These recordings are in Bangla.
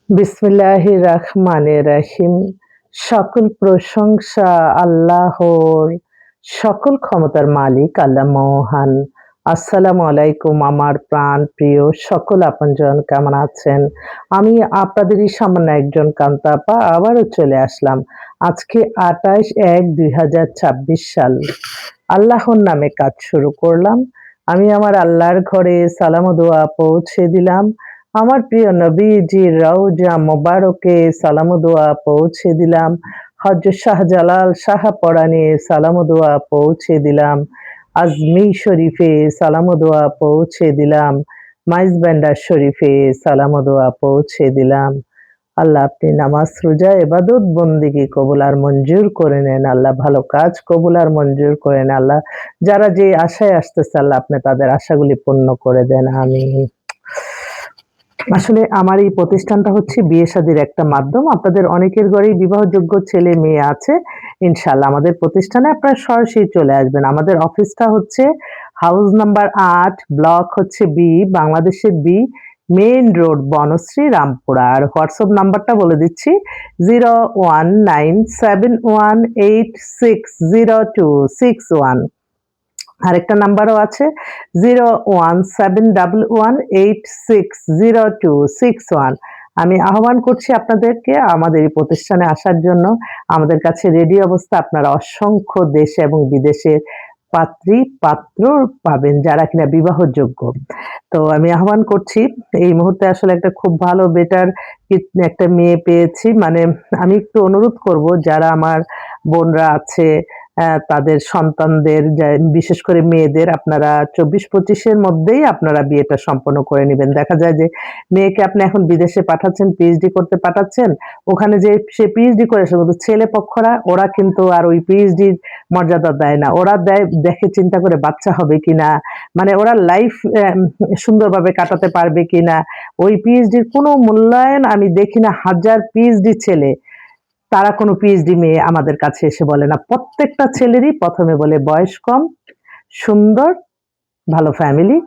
বিসমিল্লাহির রহমানির রহিম। সকল প্রশংসা আল্লাহর, সকল ক্ষমতার মালিক আল্লাহ মহান। আসসালামু আলাইকুম আমার প্রাণ প্রিয় সকল আপনজন, কেমন আছেন? আমি আপনাদেরই সামান্য একজন কান্তা আপা আবারও চলে আসলাম। আজকে ২৮/১/২০২৬ সাল। আল্লাহর নামে কাজ শুরু করলাম। আমি আমার আল্লাহর ঘরে সালাম ও দোয়া পৌঁছে দিলাম। আমার প্রিয় নবীজির রওজা মোবারকে সালাম ও দোয়া পৌঁছে দিলাম। হযরত শাহজালাল শাহপরাণে সালাম ও দোয়া পৌঁছে দিলাম। আজমির শরীফে সালাম ও দোয়া পৌঁছে দিলাম। মাইজবান্ডার শরীফে সালাম ও দোয়া পৌঁছে দিলাম। আল্লাহ আপনি নামাজ রোজা ইবাদত বন্দেগী কবুল আর মঞ্জুর করে নেন। আল্লাহ ভালো কাজ কবুল আর মঞ্জুর করে নেন। আল্লাহ যারা যে আশায় আসতেছে আল্লাহ আপনি তাদের আশাগুলি পূর্ণ করে দেন। আমিন। আসলে আমার এই প্রতিষ্ঠানটা হচ্ছে বিয়ে-শাদীর একটা মাধ্যম। আপনাদের অনেকের ঘরেই বিবাহযোগ্য ছেলে মেয়ে আছে। ইনশাআল্লাহ আমাদের প্রতিষ্ঠানে আপনারা সরাসরি চলে আসবেন। আমাদের অফিসটা হচ্ছে হাউস নাম্বার ৮, ব্লক হচ্ছে বি, বাংলাদেশের B, main road Banasree, Rampura. আর হোয়াটসঅ্যাপ নাম্বারটা বলে দিচ্ছি 01971860261। আরেকটা নাম্বারও আছে 01711860261। আমি আহ্বান করছি আপনাদেরকে আমাদের এই প্রতিষ্ঠানে আসার জন্য। আমাদের কাছে রেডি অবস্থা আপনারা অসংখ্য দেশে এবং বিদেশের পাত্রী পাত্র পাবেন যারা কিনা বিবাহযোগ্য। তো আমি আহ্বান করছি, এই মুহূর্তে আসলে একটা খুব ভালো বেটার একটা মেয়ে পেয়েছি। মানে আমি একটু অনুরোধ করব যারা আমার বোনরা আছে তাদের সন্তানদের বিশেষ করে মেয়েদের আপনারা ২৪-২৫ এর মধ্যেই আপনারা বিয়েটা সম্পন্ন করে নিবেন। দেখা যায় যে মেয়েকে আপনি এখন বিদেশে পাঠাচ্ছেন, পিএইচডি করতে পাঠাচ্ছেন। ওখানে যে সে পিএইচডি করে আসে কিন্তু ছেলে পক্ষরা ওরা কিন্তু আর ওই পিএইচডির মর্যাদা দেয় না। ওরা দেখে চিন্তা করে বাচ্চা হবে কিনা, মানে ওরা লাইফ সুন্দরভাবে কাটাতে পারবে কিনা। ওই পিএইচডির কোনো মূল্যায়ন আমি দেখি না। হাজার পিএইচডি ছেলে তারা কোনো পিএইচডি মেয়ে আমাদের কাছে এসে বলে না। প্রত্যেকটা ছেলেরই ১ম এ বলে বয়স কম, সুন্দর, ভালো ফ্যামিলি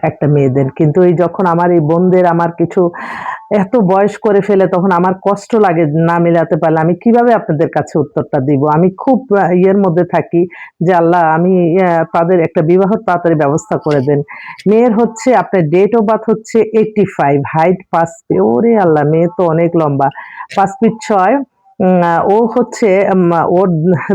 একটা মেয়েদের। কিন্তু এই যখন আমার এই বোনদের আমার কিছু এত বয়স করে ফেলে তখন আমার কষ্ট লাগে না মেলাতে পারলে আমি কিভাবে আপনাদের কাছে উত্তরটা দিব। আমি খুব ইয়ের মধ্যে থাকি যে আল্লাহ আমি তাদের একটা বিবাহ তাড়াতাড়ি ব্যবস্থা করে দেন। মেয়ের হচ্ছে আপনার ডেট অফ বার্থ হচ্ছে 85, হাইট ৫ ফিট। ওরে আল্লাহ! মেয়ে তো অনেক লম্বা। ৫ ফিট ৬। ও হচ্ছে ওর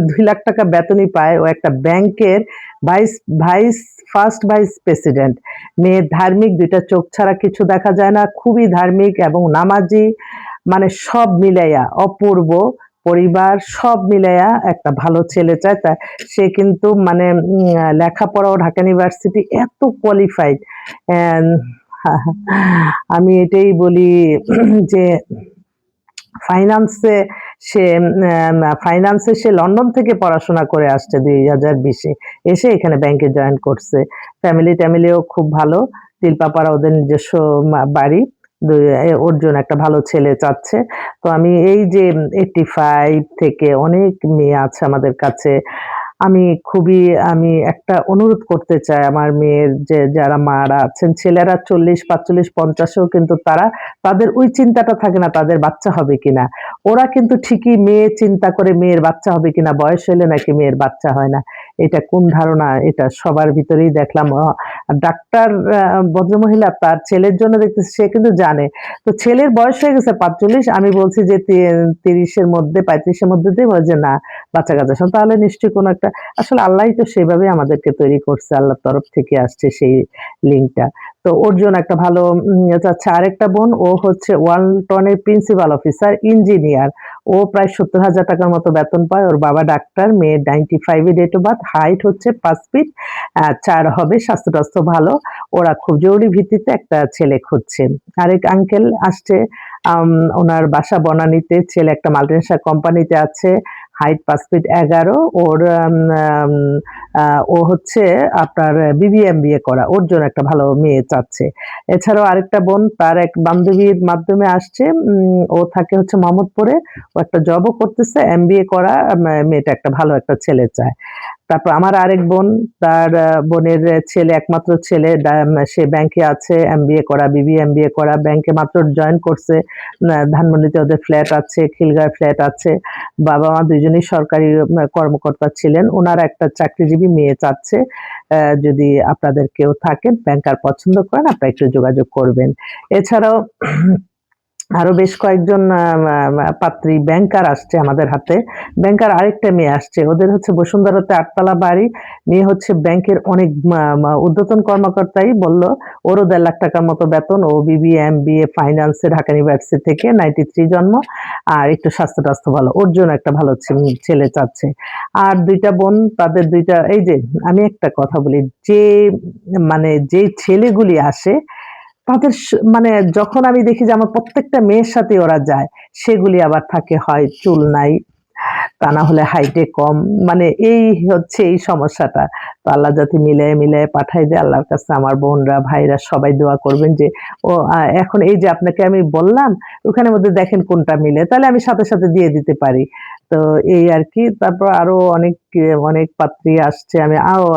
৳২,০০,০০০ বেতনই পায়। ও একটা ব্যাংকের vice vice first vice president. মেয়ে ধার্মিক, ২ টা চোখ ছাড়া কিছু দেখা যায় না। খুবই ধার্মিক এবং নামাজি। মানে সব মিলাইয়া অপূর্ব পরিবার সব মিলাইয়া একটা ভালো ছেলে চায়। সে কিন্তু মানে লেখাপড়াও ঢাকা ইউনিভার্সিটি এত কোয়ালিফাইড। অ্যান আমি এটাই বলি যে ফাইন্যান্সে সে লন্ডন থেকে পড়াশোনা করে আসছে ২০২০ এ। এসে এখানে ব্যাংকে জয়েন করছে। ফ্যামিলিও খুব ভালো। তিলপাপাড়া ওদের নিজস্ব বাড়ি। ওর জন্য একটা ভালো ছেলে চাচ্ছে। তো আমি এই যে 85 থেকে অনেক মেয়ে আছে আমাদের কাছে। আমি খুবই আমি একটা অনুরোধ করতে চাই আমার মেয়ের যে যারা মারা আছেন, ছেলেরা ৪০, ৪৫, ৫০ এও কিন্তু তাদের ওই চিন্তাটা থাকে না তাদের বাচ্চা হবে কিনা। ওরা কিন্তু ঠিকই মেয়ে চিন্তা করে মেয়ের বাচ্চা হবে কিনা, বয়স হলে নাকি মেয়ের বাচ্চা হয় না। এটা কোন ধারণা? এটা সবার ভিতরেই দেখলাম। ডাক্তার ভদ্রমহিলা তার ছেলের জন্য দেখতেছে সে কিন্তু জানে। তো ছেলের বয়স হয়ে গেছে ৪৫, আমি বলছি যে ৩০ এর মধ্যে ৩৫ এর মধ্যে দিয়ে বলে যে না বাচ্চা-কাচ্চা তাহলে নিশ্চয়ই কোনো একটা আসলে আল্লাহই তো সেভাবেই আমাদেরকে তৈরি করছে। আল্লাহর তরফ থেকে আসছে সেই লিঙ্কটা। তো ওর জন্য একটা ভালো চাচ্ছে। আরেকটা বোন ও হচ্ছে ওয়ালটনের প্রিন্সিপাল অফিসার, ইঞ্জিনিয়ার। ও প্রায় ৳৭০,০০০ মতো বেতন পায়। ওর বাবা ডাক্তার, মেয়ের 95 এ ডেট অফ বার্থ, হাইট হচ্ছে ৫ ফিট ৪ হবে, স্বাস্থ্য-টাস্থ্য ভালো। ওরা খুব জরুরি ভিত্তিতে একটা ছেলে খুঁজছে। আরেক আঙ্কেল আসছে, আম উনার বাসা বনানীতে, ছেলে একটা মাল্টিনেশনাল কোম্পানিতে আছে। Height ৫ fit ১১। ওর আম আম আ ও হচ্ছে আপনার বিবিএমবিএ করা। ওর জন্য একটা ভালো মেয়ে চাচ্ছে। এছাড়াও আরেকটা বোন তার এক বান্ধবীর মাধ্যমে আসছে। ও থাকে হচ্ছে মোহাম্মদপুরে। ও একটা জবও করতেছে, এমবিএ করা মেয়েটা একটা ভালো একটা ছেলে চায়। তারপর আমার আরেক বোন, তার বোনের ছেলে, একমাত্র ছেলে, সে ব্যাংকে আছে, এমবিএ করা, এমবিএ করা, ব্যাংকে মাত্র জয়েন করছে। ধানমন্ডিতে ওদের ফ্ল্যাট আছে, খিলগাঁওয়ে ফ্ল্যাট আছে। বাবা মা দুজনেই সরকারি কর্মকর্তা ছিলেন। ওনারা একটা চাকরিজীবী মেয়ে চাচ্ছে। যদি আপনাদের কেউ থাকেন, ব্যাংকার পছন্দ করেন, আপনারা একটু যোগাযোগ করবেন। এছাড়াও আরো বেশ কয়েকজন পাত্রী ব্যাংকার আসছে আমাদের হাতে। ব্যাংকার আরেকটা মেয়ে আসছে। ওদের হচ্ছে বসুন্ধরাতে ৮ তলা বাড়ি। মেয়ে হচ্ছে ব্যাংকের অনেক ঊর্ধ্বতন কর্মকর্তাই বলল। ওরও ১.৫ লাখ টাকার মতো বেতন। ও বিবিএ, এমবিএ ফাইন্যান্সে ঢাকা ইউনিভার্সিটি থেকে, 93 জন্ম। আর একটু স্বাস্থ্য-টাস্থ্য ভালো। ওর জন্য একটা ভালো ছেলে চাচ্ছে। আর ২ টা বোন, তাদের ২ টা, এই যে আমি একটা কথা বলি, যে ছেলেগুলি আসে তাদের মানে যখন আমি দেখি যে আমার প্রত্যেকটা মেয়ের সাথে ওরা যায়, সেগুলি আবার থাকে হয় চুল নাই, তা না হলে হাইটে কম। মানে এই হচ্ছে এই সমস্যাটা। তো আল্লাহ যাতে মিলায়ে পাঠায় দেয়। আল্লাহর কাছে আমার বোনরা, ভাইরা সবাই দোয়া করবেন যে এখন এই যে আপনাকে আমি বললাম, ওখানের মধ্যে দেখেন কোনটা মিলে। তাহলে আমি সাথে দিয়ে দিতে পারি। তো এই আরকি। তারপর আরো অনেক পাত্রী আসছে।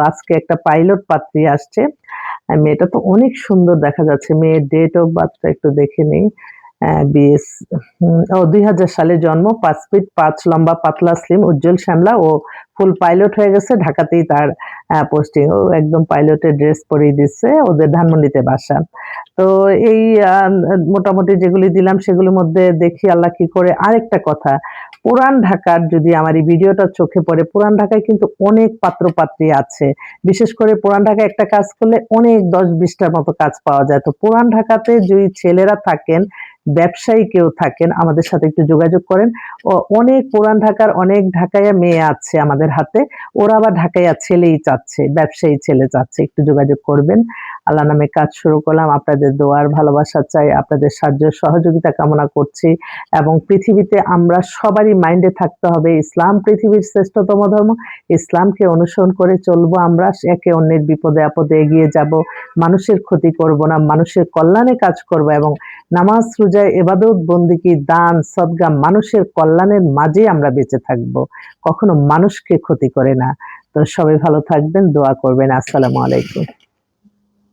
আজকে একটা পাইলট পাত্রী আসছে। মেয়েটা তো অনেক সুন্দর দেখা যাচ্ছে। মেয়ের ডেট অফ বার্থটা একটু দেখে নেই। বিএস ২০০০ সালে জন্ম, ৫ ফিট ৫ লম্বা, পাতলা, স্লিম, উজ্জ্বল শ্যামলা। ও ফুল পাইলট হয়ে গেছে। ঢাকাতেই তার পোস্টিং। ও একদম পাইলটের ড্রেস পরিয়ে দিচ্ছে। ওদের ধানমন্ডিতে বাসা। তো এই মোটামুটি যেগুলি দিলাম সেগুলোর মধ্যে দেখি আল্লাহ কি করে। আরেকটা কথা, পুরান ঢাকার যদি আমার এই ভিডিওটা চোখে পড়ে, পুরান ঢাকায় কিন্তু অনেক পাত্র-পাত্রী আছে। বিশেষ করে পুরান ঢাকায় একটা কাজ করলে অনেক ১০-২০ টার মতো কাজ পাওয়া যায়। তো পুরান ঢাকাতে যদি ছেলেরা থাকেন, ব্যবসায়ী কেউ থাকেন, আমাদের সাথে একটু যোগাযোগ করেন। অনেক পুরান ঢাকার অনেক ঢাকাইয়া মেয়ে আছে আমাদের হাতে। ওরা আবার ঢাকাইয়া ছেলেই চাচ্ছে, ব্যবসায়ী ছেলে চাচ্ছে। একটু যোগাযোগ করবেন। আল্লাহর নামে কাজ শুরু করলাম। আপনাদের দোয়ার ভালোবাসা চাই, আপনাদের সাহায্য সহযোগিতা কামনা করছি। এবং পৃথিবীতে আমরা সবারই মাইন্ডে থাকতে হবে, ইসলাম পৃথিবীর শ্রেষ্ঠতম ধর্ম। ইসলামকে অনুসরণ করে চলবো আমরা। একে অন্যের বিপদে আপদে এগিয়ে যাব। মানুষের ক্ষতি করব না, মানুষের কল্যাণে কাজ করব এবং নামাজ, রোজা, ইবাদত, বন্দেগী, দান, সদকা মানুষের কল্যাণের মাঝেই আমরা বেঁচে থাকব। কখনো মানুষকে ক্ষতি করে না। তো সবাই ভালো থাকবেন, দোয়া করবেন। আসসালামু আলাইকুম।